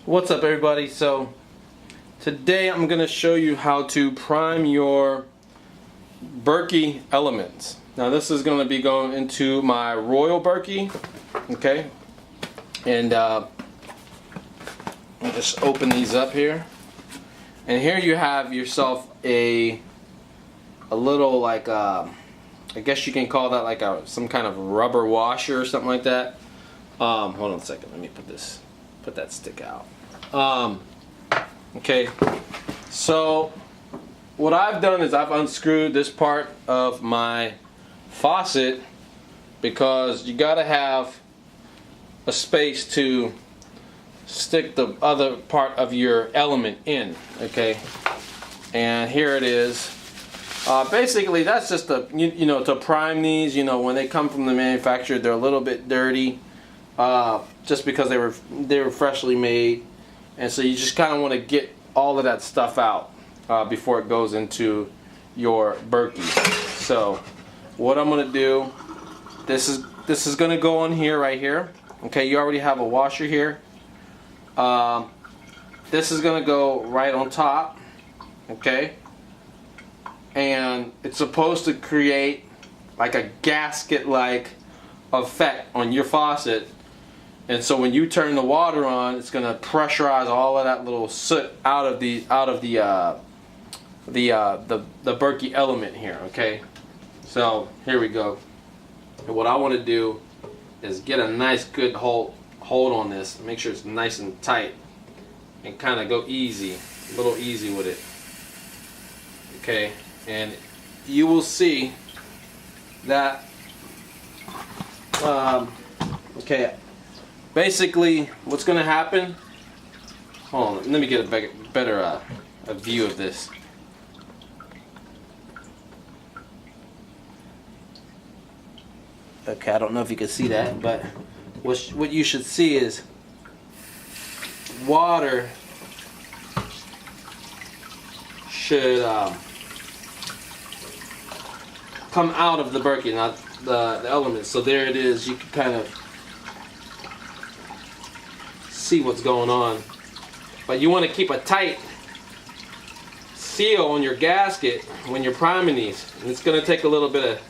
What's up, everybody? So today I'm going to show you how to prime your Berkey elements. Now this is going to be going into my Royal Berkey, okay? And I'll just open these up here. And here you have yourself a little like I guess you can call that like some kind of rubber washer or something like that. Hold on a second. Let me put that stick out. Okay, so what I've done is I've unscrewed this part of my faucet because you gotta have a space to stick the other part of your element in, okay? And here it is. Basically that's just to prime these. When they come from the manufacturer, they're a little bit dirty, just because they were freshly made. And so you just kind of want to get all of that stuff out before it goes into your Berkey. So what I'm going to do, this is going to go on here, right here. Okay, you already have a washer here. This is going to go right on top. Okay, and it's supposed to create like a gasket-like effect on your faucet. And so when you turn the water on, it's going to pressurize all of that little soot out of the Berkey element here. Okay, so here we go. And what I want to do is get a nice good hold on this. Make sure it's nice and tight, and kind of go easy, a little easy with it. Okay, and you will see that. Okay. Basically, what's going to happen? Hold on, let me get a better a view of this. Okay, I don't know if you can see that, but what you should see is water should come out of the Berkey, not the elements. So there it is. You can kind of see what's going on, but you want to keep a tight seal on your gasket when you're priming these, and it's going to take a little bit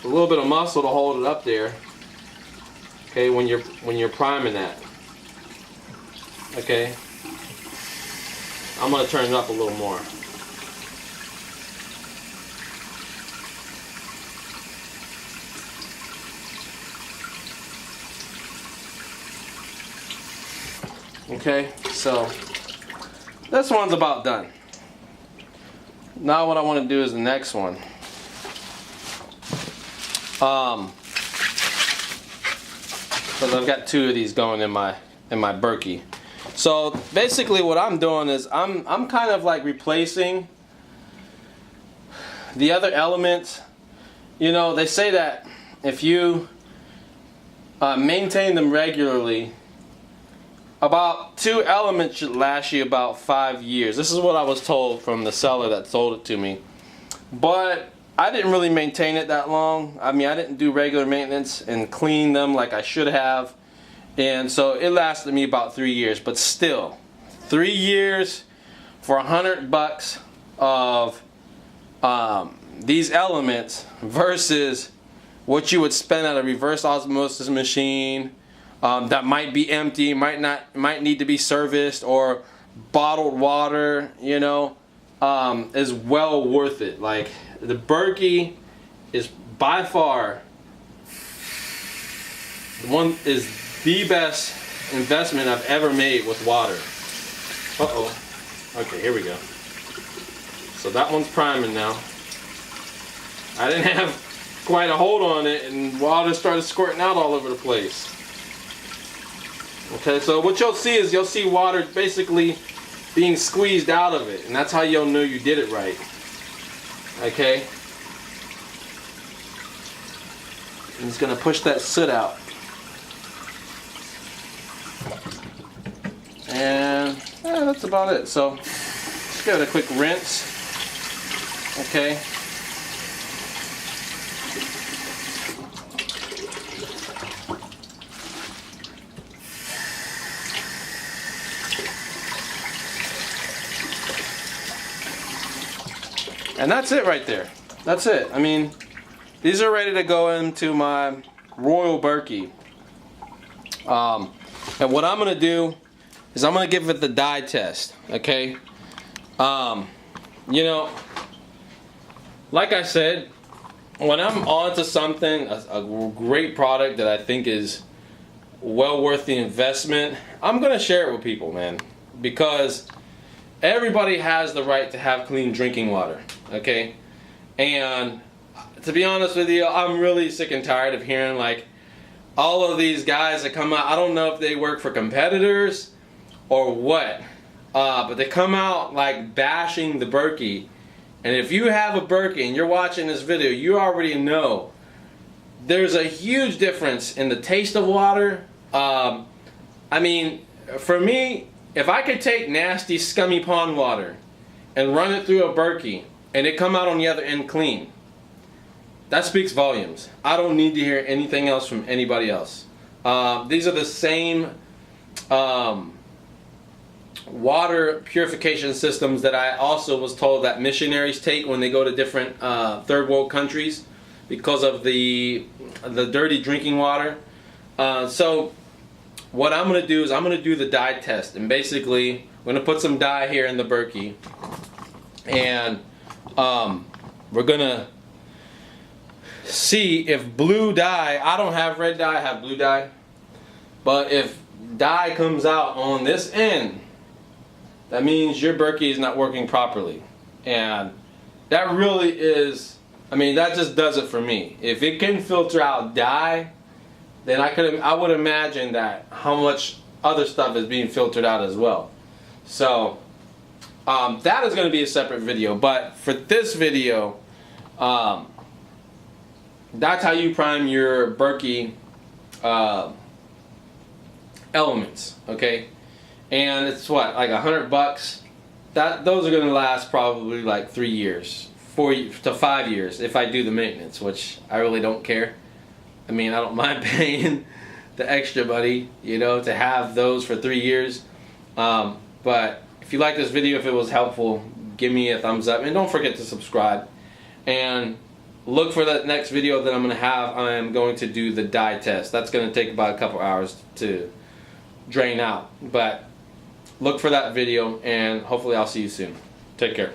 of muscle to hold it up there. Okay, when you're priming that. Okay, I'm going to turn it up a little more. Okay, so this one's about done. Now what I want to do is the next one. So I've got two of these going in my Berkey. So basically what I'm doing is I'm kind of like replacing the other elements. They say that if you maintain them regularly, about 2 elements should last you about 5 years. This is what I was told from the seller that sold it to me. But I didn't really maintain it that long. I mean, I didn't do regular maintenance and clean them like I should have. And so it lasted me about 3 years. But still, 3 years for $100 of these elements versus what you would spend at a reverse osmosis machine. That might be empty, might need to be serviced, or bottled water, is well worth it. Like, the Berkey is by far the best investment I've ever made with water. Okay, here we go. So that one's priming now. I didn't have quite a hold on it, and water started squirting out all over the place. Okay, so what you'll see water basically being squeezed out of it, and that's how you'll know you did it right. Okay? I'm just going to push that soot out. And that's about it. So just give it a quick rinse. Okay? And that's it right there. That's it. I mean, these are ready to go into my Royal Berkey. And what I'm going to do is I'm going to give it the dye test, okay? You know, like I said, when I'm onto something, a great product that I think is well worth the investment, I'm going to share it with people, man. Because everybody has the right to have clean drinking water, okay? And to be honest with you, I'm really sick and tired of hearing like all of these guys that come out. I don't know if they work for competitors or what, but they come out like bashing the Berkey. And if you have a Berkey and you're watching this video, you already know there's a huge difference in the taste of water. I mean, for me, if I could take nasty, scummy pond water and run it through a Berkey and it come out on the other end clean, that speaks volumes. I don't need to hear anything else from anybody else. These are the same water purification systems that I also was told that missionaries take when they go to different third world countries because of the dirty drinking water. So what I'm going to do is I'm going to do the dye test, and basically I'm going to put some dye here in the Berkey, and we're going to see if blue dye, I don't have red dye, I have blue dye, but if dye comes out on this end, that means your Berkey is not working properly. And that really is, I mean, that just does it for me. If it can filter out dye, then I would imagine that how much other stuff is being filtered out as well. So that is going to be a separate video, but for this video, that's how you prime your Berkey elements, okay? And it's what, like $100? Those are gonna last probably like 3 years, 4 to 5 years if I do the maintenance, which I really don't care. I mean, I don't mind paying the extra money, you know, to have those for 3 years. But if you like this video, if it was helpful, give me a thumbs up, and don't forget to subscribe. And look for that next video that I'm gonna have. I am going to do the dye test. That's gonna take about a couple hours to drain out, but look for that video, and hopefully I'll see you soon. Take care.